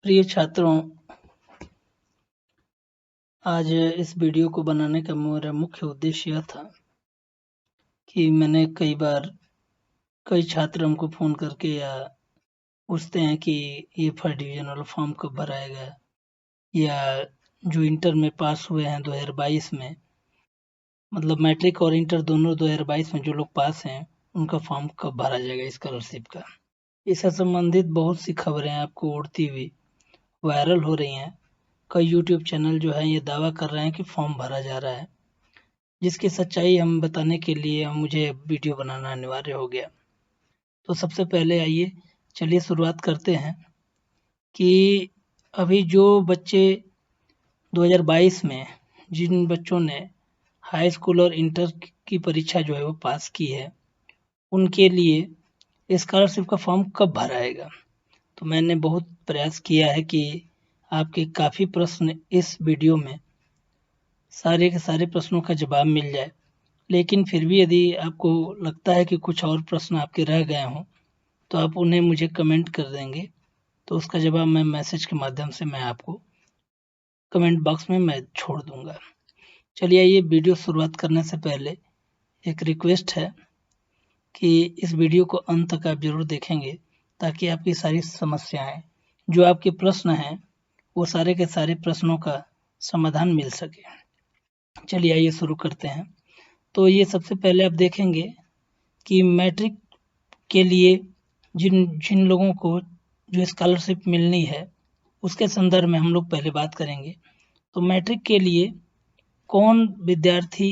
प्रिय छात्रों, आज इस वीडियो को बनाने का मेरा मुख्य उद्देश्य यह था कि मैंने कई छात्र हमको फ़ोन करके या पूछते हैं कि ये फर्स्ट डिवीज़न वाला फॉर्म कब भराएगा, या जो इंटर में पास हुए हैं 2022 में, मतलब मैट्रिक और इंटर दोनों 2022 में जो लोग पास हैं उनका फॉर्म कब भरा जाएगा स्कॉलरशिप का। इससे संबंधित बहुत सी खबरें आपको उड़ती हुई वायरल हो रही हैं। कई यूट्यूब चैनल जो है ये दावा कर रहे हैं कि फॉर्म भरा जा रहा है, जिसकी सच्चाई हम बताने के लिए मुझे वीडियो बनाना अनिवार्य हो गया। तो सबसे पहले आइए चलिए शुरुआत करते हैं कि अभी जो बच्चे 2022 में जिन बच्चों ने हाई स्कूल और इंटर की परीक्षा जो है वो पास की है, उनके लिए स्कॉलरशिप का फॉर्म कब भराएगा। तो मैंने बहुत प्रयास किया है कि आपके काफ़ी प्रश्न इस वीडियो में सारे के सारे प्रश्नों का जवाब मिल जाए, लेकिन फिर भी यदि आपको लगता है कि कुछ और प्रश्न आपके रह गए हों तो आप उन्हें मुझे कमेंट कर देंगे, तो उसका जवाब मैं मैसेज के माध्यम से मैं आपको कमेंट बॉक्स में मैं छोड़ दूंगा। चलिए ये वीडियो शुरुआत करने से पहले एक रिक्वेस्ट है कि इस वीडियो को अंत तक आप जरूर देखेंगे, ताकि आपकी सारी समस्याएं, जो आपके प्रश्न हैं, वो सारे के सारे प्रश्नों का समाधान मिल सके। चलिए आइए शुरू करते हैं। तो ये सबसे पहले आप देखेंगे कि मैट्रिक के लिए जिन जिन लोगों को जो स्कॉलरशिप मिलनी है उसके संदर्भ में हम लोग पहले बात करेंगे। तो मैट्रिक के लिए कौन विद्यार्थी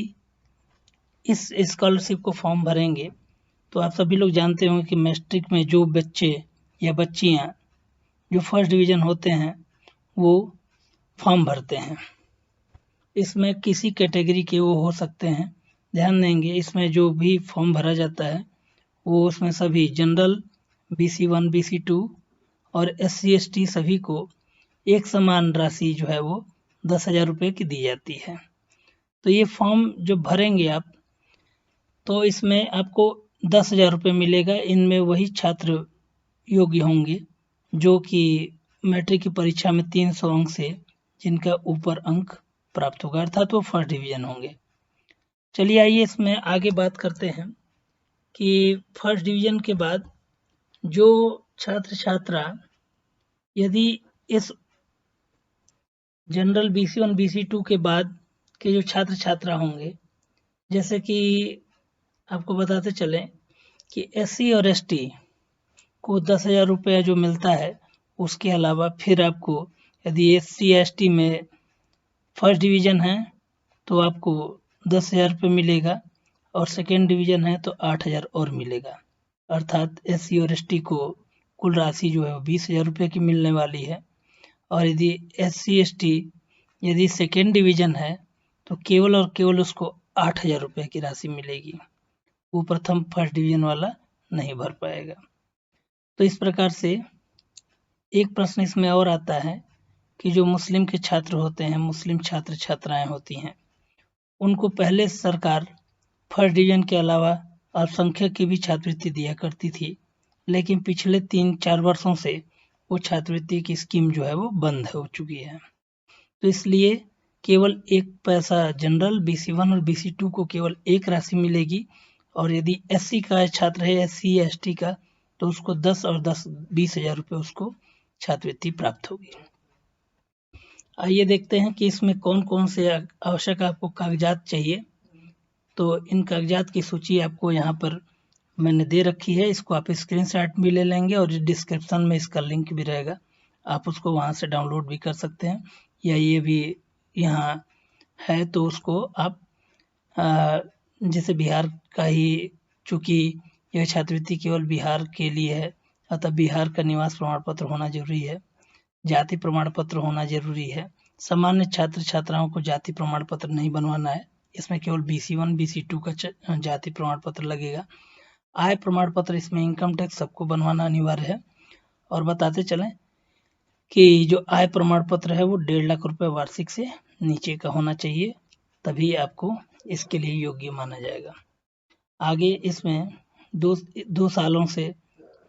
इस स्कॉलरशिप को फॉर्म भरेंगे, तो आप सभी लोग जानते होंगे कि मैट्रिक में जो बच्चे या बच्चियां जो फर्स्ट डिवीज़न होते हैं वो फॉर्म भरते हैं। इसमें किसी कैटेगरी के वो हो सकते हैं। ध्यान देंगे, इसमें जो भी फॉर्म भरा जाता है वो उसमें सभी जनरल, BC1 BC2 और SC ST सभी को एक समान राशि जो है वो 10,000 रुपये की दी जाती है। तो ये फॉर्म जब भरेंगे आप, तो इसमें आपको 10,000 रुपये मिलेगा। इनमें वही छात्र योग्य होंगे जो कि मैट्रिक की परीक्षा में 300 अंक से जिनका ऊपर अंक प्राप्त होगा, अर्थात वो फर्स्ट डिवीज़न होंगे। चलिए आइए इसमें आगे बात करते हैं कि फर्स्ट डिवीज़न के बाद जो छात्र छात्रा यदि इस जनरल BC1 BC2 के बाद के जो छात्र छात्रा होंगे, जैसे कि आपको बताते चलें कि SC और ST को 10,000 रुपया जो मिलता है, उसके अलावा फिर आपको यदि SC ST में फर्स्ट डिवीज़न है तो आपको 10,000 रुपये मिलेगा, और सेकेंड डिवीज़न है तो 8,000 और मिलेगा। अर्थात SC और ST को कुल राशि जो है वो 20,000 रुपये की मिलने वाली है। और यदि SC ST यदि सेकेंड डिवीज़न है तो केवल और केवल उसको 8,000 रुपये की राशि मिलेगी। वो प्रथम फर्स्ट डिवीज़न वाला नहीं भर पाएगा। तो इस प्रकार से एक प्रश्न इसमें और आता है कि जो मुस्लिम के छात्र होते हैं, मुस्लिम छात्र छात्राएं होती हैं, उनको पहले सरकार फर्स्ट डिवीज़न के अलावा अल्पसंख्यक की भी छात्रवृत्ति दिया करती थी, लेकिन पिछले 3-4 वर्षों से वो छात्रवृत्ति की स्कीम जो है वो बंद हो चुकी है। तो इसलिए केवल एक पैसा जनरल, BC1 और BC2 को केवल एक राशि मिलेगी, और यदि SC का छात्र है, SC ST का, तो उसको 10 और 10 20,000 रुपये उसको छात्रवृत्ति प्राप्त होगी। आइए देखते हैं कि इसमें कौन कौन से आवश्यक आपको कागजात चाहिए। तो इन कागजात की सूची आपको यहाँ पर मैंने दे रखी है। इसको आप स्क्रीनशॉट भी ले लेंगे और डिस्क्रिप्शन में इसका लिंक भी रहेगा, आप उसको वहाँ से डाउनलोड भी कर सकते हैं, या ये भी यहाँ है तो उसको आप जैसे बिहार का ही, चूँकि यह छात्रवृत्ति केवल बिहार के लिए है, अतः बिहार का निवास प्रमाण पत्र होना जरूरी है, जाति प्रमाण पत्र होना जरूरी है। सामान्य छात्र छात्राओं को जाति प्रमाण पत्र नहीं बनवाना है, इसमें केवल BC1 BC2 का जाति प्रमाण पत्र लगेगा। आय प्रमाण पत्र, इसमें इनकम टैक्स सबको बनवाना अनिवार्य है। और बताते चलें कि जो आय प्रमाण पत्र है वो 1.5 लाख रुपए वार्षिक से नीचे का होना चाहिए, तभी आपको इसके लिए योग्य माना जाएगा। आगे इसमें 2 सालों से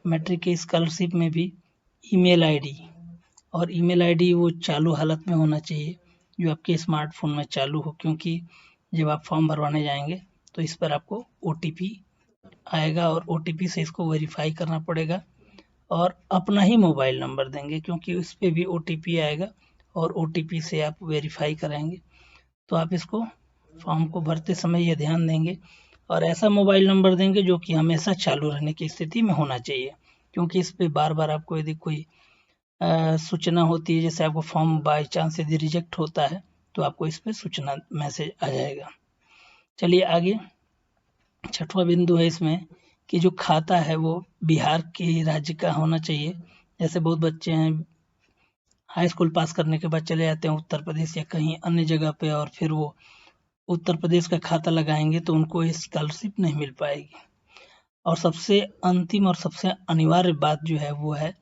मैट्रिक के स्कॉलरशिप में भी ईमेल ID और ईमेल आईडी वो चालू हालत में होना चाहिए, जो आपके स्मार्टफोन में चालू हो, क्योंकि जब आप फॉर्म भरवाने जाएंगे तो इस पर आपको OTP आएगा और OTP से इसको वेरीफाई करना पड़ेगा। और अपना ही मोबाइल नंबर देंगे, क्योंकि उस पर भी OTP आएगा और OTP से आप वेरीफाई कराएंगे। तो आप इसको फॉर्म को भरते समय ये ध्यान देंगे और ऐसा मोबाइल नंबर देंगे जो कि हमेशा चालू रहने की स्थिति में होना चाहिए, क्योंकि इस पे बार बार आपको यदि कोई सूचना होती है, जैसे आपको फॉर्म बाय चांस यदि रिजेक्ट होता है तो आपको इस पे सूचना मैसेज आ जाएगा। चलिए आगे, छठवां बिंदु है इसमें कि जो खाता है वो बिहार के राज्य का होना चाहिए। जैसे बहुत बच्चे हैं हाई स्कूल पास करने के बाद चले जाते हैं उत्तर प्रदेश या कहीं अन्य जगह पे, और फिर वो उत्तर प्रदेश का खाता लगाएंगे तो उनको स्कॉलरशिप नहीं मिल पाएगी। और सबसे अंतिम और सबसे अनिवार्य बात जो है वो है,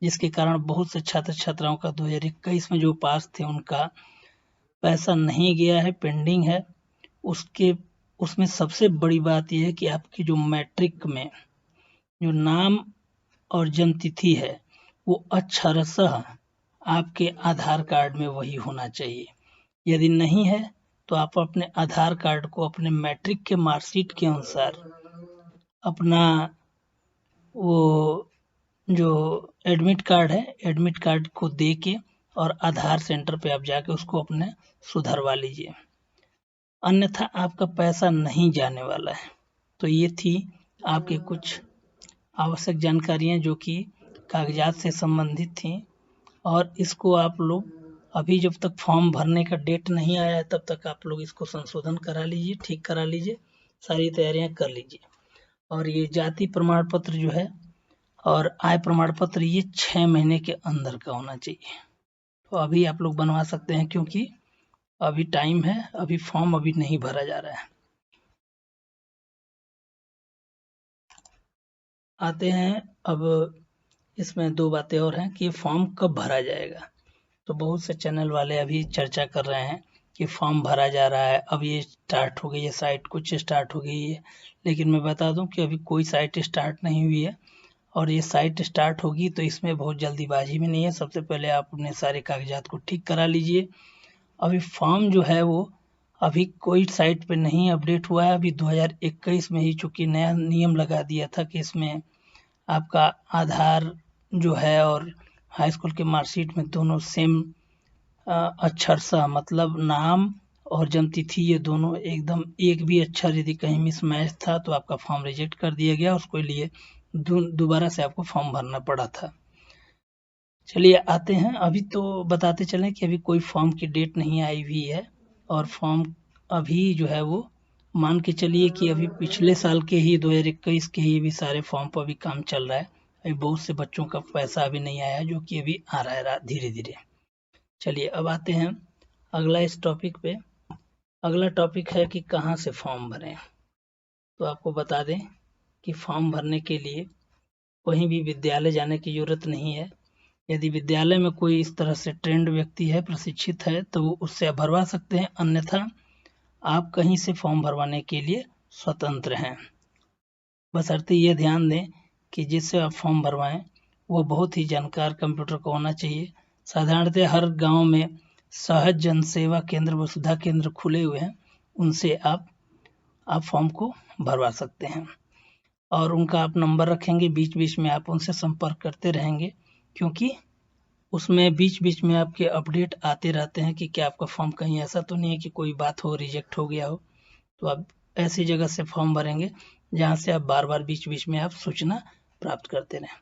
जिसके कारण बहुत से छात्र छात्राओं का 2021 में जो पास थे उनका पैसा नहीं गया है, पेंडिंग है। उसमें सबसे बड़ी बात यह है कि आपकी जो मैट्रिक में जो नाम और जन्म तिथि है वो अक्षरशः आपके आधार कार्ड में वही होना चाहिए। यदि नहीं है तो आप अपने आधार कार्ड को अपने मैट्रिक के मार्कशीट के अनुसार अपना वो जो एडमिट कार्ड है, एडमिट कार्ड को दे के और आधार सेंटर पे आप जाके उसको अपने सुधरवा लीजिए, अन्यथा आपका पैसा नहीं जाने वाला है। तो ये थी आपकी कुछ आवश्यक जानकारियां जो कि कागजात से संबंधित थी, और इसको आप लोग अभी जब तक फॉर्म भरने का डेट नहीं आया है तब तक आप लोग इसको संशोधन करा लीजिए, ठीक करा लीजिए, सारी तैयारियां कर लीजिए। और ये जाति प्रमाण पत्र जो है और आय प्रमाण पत्र ये 6 महीने के अंदर का होना चाहिए। तो अभी आप लोग बनवा सकते हैं, क्योंकि अभी टाइम है, अभी फॉर्म अभी नहीं भरा जा रहा है। आते हैं अब इसमें 2 बातें और हैं कि फॉर्म कब भरा जाएगा। तो बहुत से चैनल वाले अभी चर्चा कर रहे हैं कि फॉर्म भरा जा रहा है, अब ये स्टार्ट हो गई है साइट, कुछ स्टार्ट हो गई है, लेकिन मैं बता दूं कि अभी कोई साइट स्टार्ट नहीं हुई है। और ये साइट स्टार्ट होगी तो इसमें बहुत जल्दीबाजी में नहीं है। सबसे पहले आप अपने सारे कागजात को ठीक करा लीजिए। अभी फॉर्म जो है वो अभी कोई साइट पे नहीं अपडेट हुआ है। अभी 2021 में ही चूंकि नया नियम लगा दिया था कि इसमें आपका आधार जो है और हाई स्कूल के मार्कशीट में दोनों सेम अक्षर सा, मतलब नाम और जन्म तिथि ये दोनों एकदम, एक भी अक्षर यदि कहीं मिसमैच था तो आपका फॉर्म रिजेक्ट कर दिया गया, उसके लिए दोबारा से आपको फॉर्म भरना पड़ा था। चलिए आते हैं, अभी तो बताते चलें कि अभी कोई फॉर्म की डेट नहीं आई हुई है, और फॉर्म अभी जो है वो मान के चलिए कि अभी पिछले साल के ही 2021 के ही भी सारे फॉर्म पर अभी काम चल रहा है। अभी बहुत से बच्चों का पैसा अभी नहीं आया है, जो कि अभी आ रहा है धीरे धीरे। चलिए अब आते हैं अगला इस टॉपिक पे। अगला टॉपिक है कि कहाँ से फॉर्म भरें। तो आपको बता दें कि फॉर्म भरने के लिए कहीं भी विद्यालय जाने की जरूरत नहीं है। यदि विद्यालय में कोई इस तरह से ट्रेंड व्यक्ति है, प्रशिक्षित है, तो वो उससे आप भरवा सकते हैं, अन्यथा आप कहीं से फॉर्म भरवाने के लिए स्वतंत्र हैं। बशर्ते ये ध्यान दें कि जिससे आप फॉर्म भरवाएं वो बहुत ही जानकार कंप्यूटर का होना चाहिए। साधारणतः हर गांव में सहज जन सेवा केंद्र, वसुधा केंद्र खुले हुए हैं, उनसे आप फॉर्म को भरवा सकते हैं, और उनका आप नंबर रखेंगे, बीच बीच में आप उनसे संपर्क करते रहेंगे, क्योंकि उसमें बीच बीच में आपके अपडेट आते रहते हैं कि क्या आपका फॉर्म कहीं ऐसा तो नहीं है कि कोई बात हो, रिजेक्ट हो गया हो। तो आप ऐसी जगह से फॉर्म भरेंगे जहां से आप बार बार बीच बीच में आप सूचना प्राप्त करते रहें।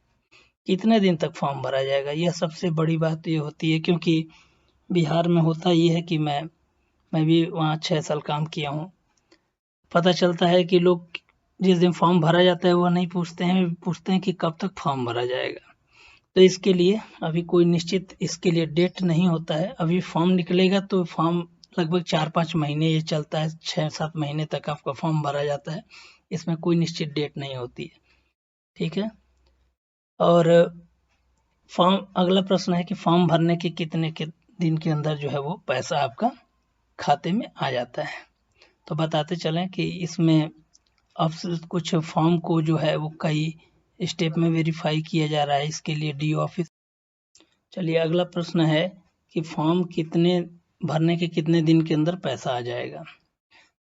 कितने दिन तक फॉर्म भरा जाएगा, यह सबसे बड़ी बात ये होती है, क्योंकि बिहार में होता ये है कि मैं भी वहाँ 6 साल काम किया हूँ। पता चलता है कि लोग जिस दिन फॉर्म भरा जाता है वो नहीं पूछते हैं कि कब तक फॉर्म भरा जाएगा। तो इसके लिए अभी कोई निश्चित इसके लिए डेट नहीं होता है। अभी फॉर्म निकलेगा तो फॉर्म लगभग 4-5 महीने ये चलता है, 6-7 महीने तक आपका फॉर्म भरा जाता है। इसमें कोई निश्चित डेट नहीं होती है, ठीक है। और फॉर्म, अगला प्रश्न है कि फॉर्म भरने के कितने के दिन के अंदर जो है वो पैसा आपका खाते में आ जाता है। तो बताते चलें कि इसमें अब कुछ फॉर्म को जो है वो कई स्टेप में वेरीफाई किया जा रहा है। इसके लिए DO ऑफिस चलिए अगला प्रश्न है कि फॉर्म भरने के कितने दिन के अंदर पैसा आ जाएगा।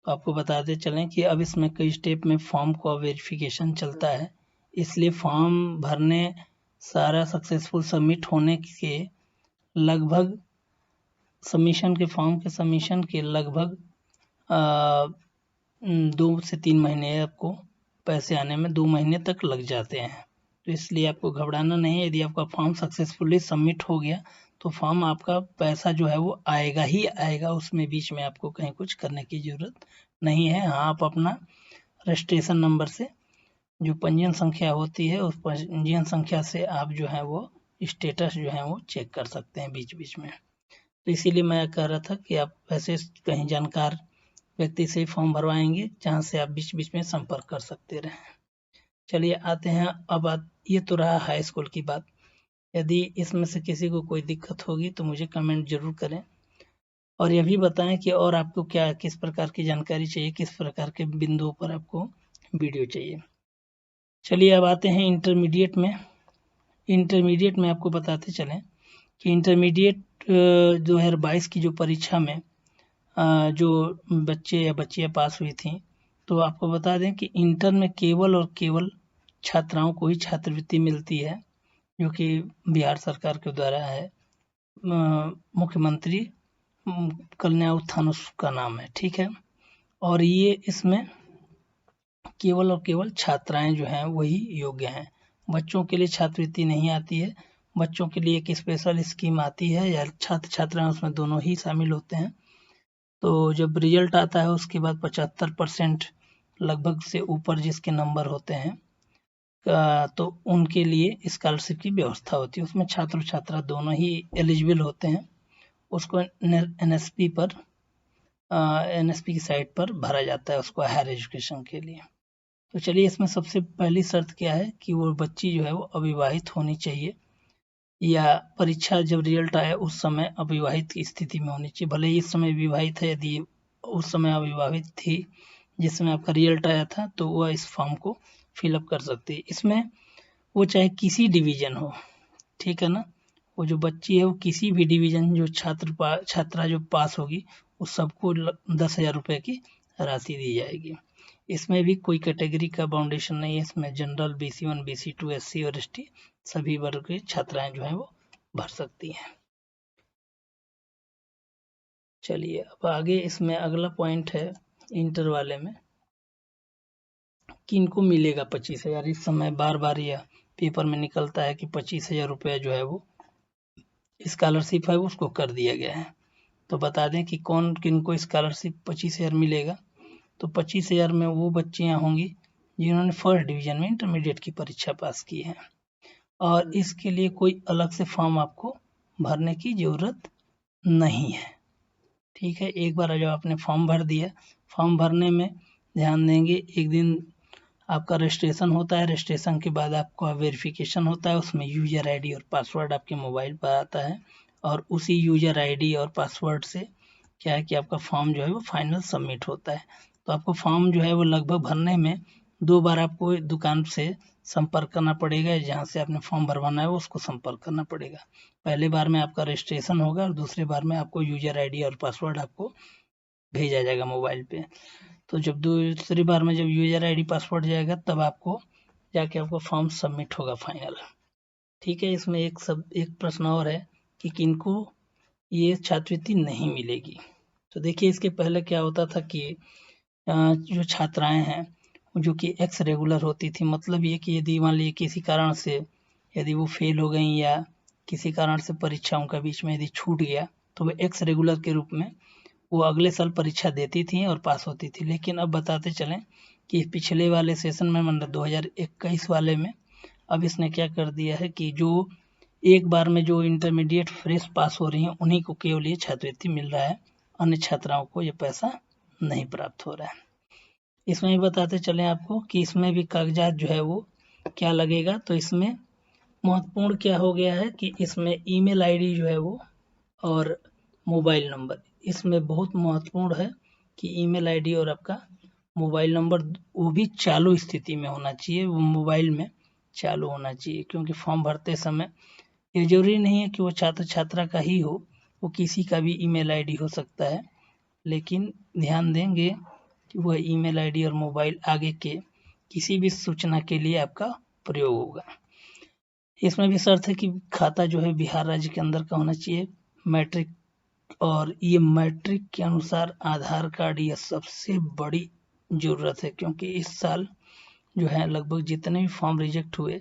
तो आपको बताते चलें कि अब इसमें कई स्टेप में फॉर्म का वेरिफिकेशन चलता है, इसलिए फॉर्म भरने सारा सक्सेसफुल सबमिट होने के लगभग फॉर्म के सबमिशन के लगभग 2 से 3 महीने आपको पैसे आने में 2 महीने तक लग जाते हैं। तो इसलिए आपको घबराना नहीं है। यदि आपका फॉर्म सक्सेसफुली सबमिट हो गया तो फॉर्म आपका पैसा जो है वो आएगा ही आएगा, उसमें बीच में आपको कहीं कुछ करने की ज़रूरत नहीं है। हाँ, आप अपना रजिस्ट्रेशन नंबर से जो पंजीयन संख्या होती है उस पंजीयन संख्या से आप जो है वो स्टेटस जो है वो चेक कर सकते हैं बीच बीच में। तो इसीलिए मैं कह रहा था कि आप वैसे कहीं जानकार व्यक्ति से फॉर्म भरवाएंगे जहाँ से आप बीच बीच में संपर्क कर सकते रहें। चलिए आते हैं अब ये तो रहा हाई स्कूल की बात। यदि इसमें से किसी को कोई दिक्कत होगी तो मुझे कमेंट जरूर करें और यह भी बताएं कि और आपको किस प्रकार की जानकारी चाहिए, किस प्रकार के बिंदुओं पर आपको वीडियो चाहिए। चलिए अब आते हैं इंटरमीडिएट में आपको बताते चलें कि इंटरमीडिएट 2022 की जो परीक्षा में जो बच्चे या बच्चियाँ पास हुई थी, तो आपको बता दें कि इंटर में केवल और केवल छात्राओं को ही छात्रवृत्ति मिलती है, जो कि बिहार सरकार के द्वारा है। मुख्यमंत्री कन्या उत्थान उसका नाम है, ठीक है। और ये इसमें केवल और केवल छात्राएं जो हैं वही योग्य हैं। बच्चों के लिए छात्रवृत्ति नहीं आती है। बच्चों के लिए एक स्पेशल स्कीम आती है या छात्र छात्राएं उसमें दोनों ही शामिल होते हैं। तो जब रिजल्ट आता है उसके बाद 75% लगभग से ऊपर जिसके नंबर होते हैं तो उनके लिए स्कॉलरशिप की व्यवस्था होती है। उसमें छात्र छात्रा दोनों ही एलिजिबल होते हैं। उसको एनएसपी की साइट पर भरा जाता है उसको हायर एजुकेशन के लिए। तो चलिए इसमें सबसे पहली शर्त क्या है कि वो बच्ची जो है वो अविवाहित होनी चाहिए या परीक्षा जब रिजल्ट आया उस समय अविवाहित की स्थिति में होनी चाहिए। भले ही इस समय विवाहित है, यदि उस समय अविवाहित थी जिसमें आपका रिजल्ट आया था तो वह इस फॉर्म को फिलअप कर सकती है। इसमें वो चाहे किसी डिवीजन हो, ठीक है ना, वो जो बच्ची है वो किसी भी डिवीजन जो छात्रा जो पास होगी उस सबको 10,000 रुपये की राशि दी जाएगी। इसमें भी कोई कैटेगरी का बाउंडेशन नहीं है। इसमें जनरल, BC1, BC2, SC और ST सभी वर्ग की छात्राएं जो हैं वो भर सकती हैं। चलिए अब आगे इसमें अगला पॉइंट है इंटर वाले में किनको मिलेगा 25,000। इस समय बार बार यह पेपर में निकलता है कि 25,000 रुपये जो है वो स्कॉलरशिप है उसको कर दिया गया है। तो बता दें कि किनको स्कॉलरशिप 25,000 मिलेगा। तो 25,000 में वो बच्चियां होंगी जिन्होंने फर्स्ट डिवीजन में इंटरमीडिएट की परीक्षा पास की है और इसके लिए कोई अलग से फॉर्म आपको भरने की ज़रूरत नहीं है, ठीक है। एक बार जब आपने फॉर्म भर दिया, फॉर्म भरने में ध्यान देंगे एक दिन आपका रजिस्ट्रेशन होता है। रजिस्ट्रेशन के बाद आपका वेरिफिकेशन होता है, उसमें यूजर आईडी और पासवर्ड आपके मोबाइल पर आता है और उसी यूजर आईडी और पासवर्ड से क्या है कि आपका फॉर्म जो है वो फाइनल सबमिट होता है। तो आपको फॉर्म जो है वो लगभग भरने में 2 बार आपको दुकान से संपर्क करना पड़ेगा। जहाँ से आपने फॉर्म भरवाना है उसको संपर्क करना पड़ेगा। पहले बार में आपका रजिस्ट्रेशन होगा और दूसरे बार में आपको यूजर आईडी और पासवर्ड आपको भेजा जाएगा मोबाइल पे। तो जब दूसरी बार में जब यूजर आईडी पासवर्ड जाएगा तब आपको जाके आपका फॉर्म सबमिट होगा फाइनल, ठीक है। इसमें एक प्रश्न और है कि किनको ये छात्रवृत्ति नहीं मिलेगी। तो देखिए इसके पहले क्या होता था कि जो छात्राएं हैं जो कि एक्स रेगुलर होती थी, मतलब ये कि यदि मान लीजिए किसी कारण से यदि वो फेल हो गई या किसी कारण से परीक्षाओं का बीच में यदि छूट गया तो वो एक्स रेगुलर के रूप में वो अगले साल परीक्षा देती थी और पास होती थी। लेकिन अब बताते चलें कि पिछले वाले सेशन में मतलब 2021 वाले में अब इसने क्या कर दिया है कि जो एक बार में जो इंटरमीडिएट फ्रेश पास हो रही हैं उन्हीं को केवल ये छात्रवृत्ति मिल रहा है, अन्य छात्राओं को ये पैसा नहीं प्राप्त हो रहा है। इसमें भी बताते चलें आपको कि इसमें भी कागजात जो है वो क्या लगेगा। तो इसमें महत्वपूर्ण क्या हो गया है कि इसमें ईमेल आईडी जो है वो और मोबाइल नंबर इसमें बहुत महत्वपूर्ण है कि ईमेल आईडी और आपका मोबाइल नंबर वो भी चालू स्थिति में होना चाहिए, वो मोबाइल में चालू होना चाहिए। क्योंकि फॉर्म भरते समय ये जरूरी नहीं है कि वो छात्र छात्रा का ही हो, वो किसी का भी ईमेल आईडी हो सकता है, लेकिन ध्यान देंगे कि वह ईमेल आईडी और मोबाइल आगे के किसी भी सूचना के लिए आपका प्रयोग होगा। इसमें भी शर्त है कि खाता जो है बिहार राज्य के अंदर का होना चाहिए, मैट्रिक, और ये मैट्रिक के अनुसार आधार कार्ड यह सबसे बड़ी ज़रूरत है, क्योंकि इस साल जो है लगभग जितने भी फॉर्म रिजेक्ट हुए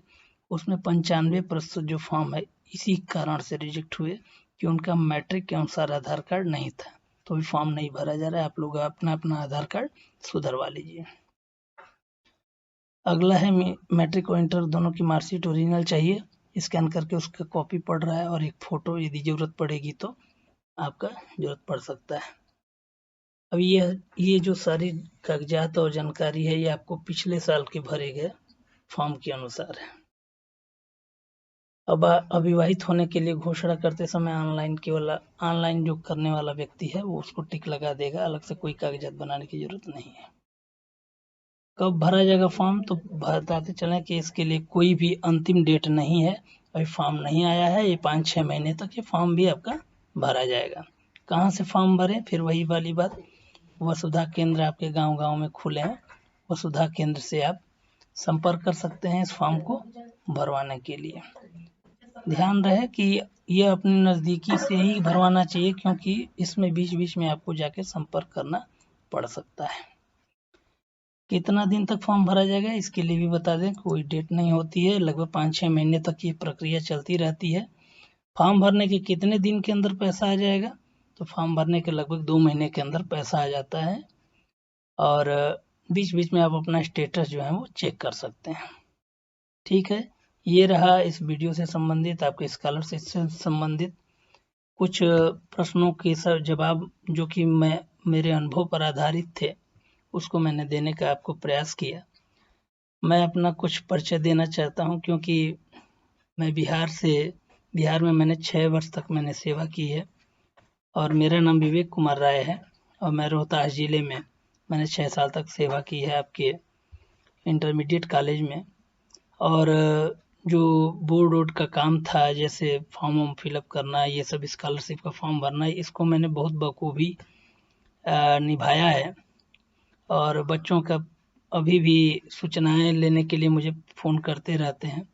उसमें 95% जो फॉर्म है इसी कारण से रिजेक्ट हुए कि उनका मैट्रिक के अनुसार आधार कार्ड नहीं था, तो भी फॉर्म नहीं भरा जा रहा है। आप लोग अपना अपना आधार कार्ड सुधरवा लीजिए। अगला है मैट्रिक और इंटर दोनों की मार्कशीट ओरिजिनल चाहिए, स्कैन करके उसका कॉपी पड़ रहा है, और एक फ़ोटो यदि ज़रूरत पड़ेगी तो आपका ज़रूरत पड़ सकता है। अब ये जो सारी कागजात और जानकारी है ये आपको पिछले साल के भरे गए फॉर्म के अनुसार है। अब अविवाहित होने के लिए घोषणा करते समय ऑनलाइन जो करने वाला व्यक्ति है वो उसको टिक लगा देगा, अलग से कोई कागजात बनाने की जरूरत नहीं है। कब भरा जाएगा फॉर्म, तो बताते चलें कि इसके लिए कोई भी अंतिम डेट नहीं है। अभी फॉर्म नहीं आया है, ये 5-6 महीने तक ये फॉर्म भी आपका भरा जाएगा। कहाँ से फॉर्म भरें, फिर वही वाली बात, वसुधा केंद्र आपके गांव-गांव में खुले हैं, वसुधा केंद्र से आप संपर्क कर सकते हैं इस फॉर्म को भरवाने के लिए। ध्यान रहे कि ये अपने नज़दीकी से ही भरवाना चाहिए, क्योंकि इसमें बीच-बीच में आपको जाके संपर्क करना पड़ सकता है। कितना दिन तक फॉर्म भरा जाएगा इसके लिए भी बता दें, कोई डेट नहीं होती है, लगभग 5-6 महीने तक ये प्रक्रिया चलती रहती है। फॉर्म भरने के कितने दिन के अंदर पैसा आ जाएगा, तो फॉर्म भरने के लगभग 2 महीने के अंदर पैसा आ जाता है, और बीच-बीच में आप अपना स्टेटस जो है वो चेक कर सकते हैं। ठीक है, ये रहा इस वीडियो से संबंधित, आपके स्कॉलरशिप से संबंधित कुछ प्रश्नों के जवाब जो कि मेरे अनुभव पर आधारित थे, उसको मैंने देने का आपको प्रयास किया। मैं अपना कुछ परिचय देना चाहता हूं, क्योंकि मैं बिहार में मैंने 6 वर्ष तक मैंने सेवा की है, और मेरा नाम विवेक कुमार राय है, और मैं रोहतास जिले में मैंने 6 साल तक सेवा की है आपके इंटरमीडिएट कॉलेज में। और जो बोर्ड का काम था, जैसे फॉर्म फिलअप करना, ये सब स्कॉलरशिप का फॉर्म भरना, इसको मैंने बहुत बखूबी निभाया है, और बच्चों का अभी भी सूचनाएं लेने के लिए मुझे फ़ोन करते रहते हैं।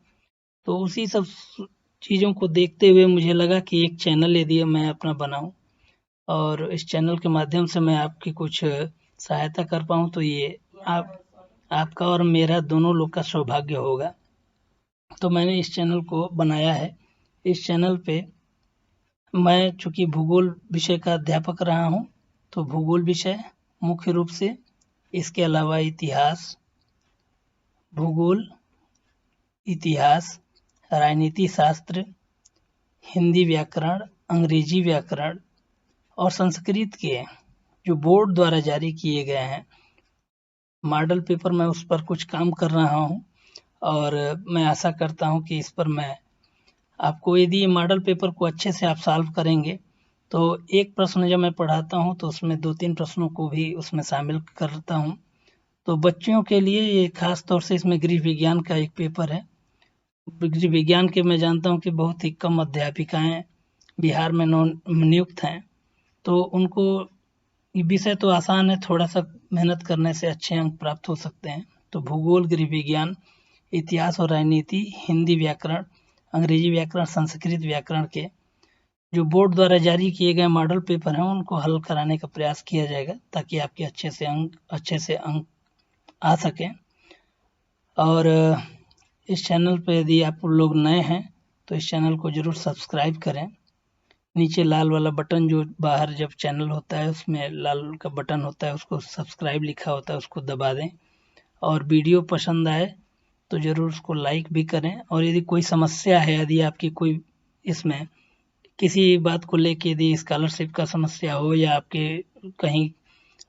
तो उसी सब चीज़ों को देखते हुए मुझे लगा कि एक चैनल यदि मैं अपना बनाऊं, और इस चैनल के माध्यम से मैं आपकी कुछ सहायता कर पाऊं, तो ये आपका और मेरा दोनों लोग का सौभाग्य होगा। तो मैंने इस चैनल को बनाया है। इस चैनल पे मैं चूँकि भूगोल विषय का अध्यापक रहा हूँ, तो भूगोल विषय मुख्य रूप से, इसके अलावा इतिहास, भूगोल, इतिहास, राजनीति शास्त्र, हिंदी व्याकरण, अंग्रेजी व्याकरण और संस्कृत के जो बोर्ड द्वारा जारी किए गए हैं मॉडल पेपर, मैं उस पर कुछ काम कर रहा हूँ, और मैं आशा करता हूँ कि इस पर मैं आपको, यदि ये मॉडल पेपर को अच्छे से आप सॉल्व करेंगे, तो एक प्रश्न जब मैं पढ़ाता हूँ तो उसमें 2-3 प्रश्नों को भी उसमें शामिल करता हूँ। तो बच्चों के लिए ये खास तौर से इसमें गृह विज्ञान का एक पेपर है। गृह विज्ञान के मैं जानता हूँ कि बहुत ही कम अध्यापिकाएं बिहार में नियुक्त हैं, तो उनको ये विषय तो आसान है, थोड़ा सा मेहनत करने से अच्छे अंक प्राप्त हो सकते हैं। तो भूगोल, गृह विज्ञान, इतिहास और राजनीति, हिंदी व्याकरण, अंग्रेजी व्याकरण, संस्कृत व्याकरण के जो बोर्ड द्वारा जारी किए गए मॉडल पेपर हैं उनको हल कराने का प्रयास किया जाएगा, ताकि आपके अच्छे से अंक आ सकें। और इस चैनल पर यदि आप लोग नए हैं तो इस चैनल को ज़रूर सब्सक्राइब करें। नीचे लाल वाला बटन, जो बाहर जब चैनल होता है उसमें लाल का बटन होता है, उसको सब्सक्राइब लिखा होता है, उसको दबा दें। और वीडियो पसंद आए तो ज़रूर उसको लाइक भी करें। और यदि कोई समस्या है, यदि आपकी कोई इसमें किसी बात को लेके यदि स्कॉलरशिप का समस्या हो, या आपके कहीं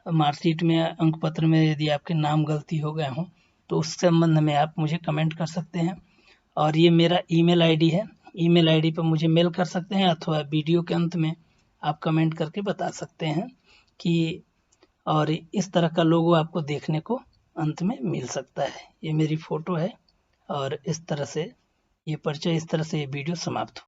मार्कशीट में, अंक पत्र में यदि आपके नाम गलती हो गए हों, तो उस संबंध में आप मुझे कमेंट कर सकते हैं। और ये मेरा ईमेल आईडी है, ईमेल आईडी पर मुझे मेल कर सकते हैं, अथवा वीडियो के अंत में आप कमेंट करके बता सकते हैं कि, और इस तरह का लोगो आपको देखने को अंत में मिल सकता है। ये मेरी फ़ोटो है, और इस तरह से ये परिचय, इस तरह से ये वीडियो समाप्त हो।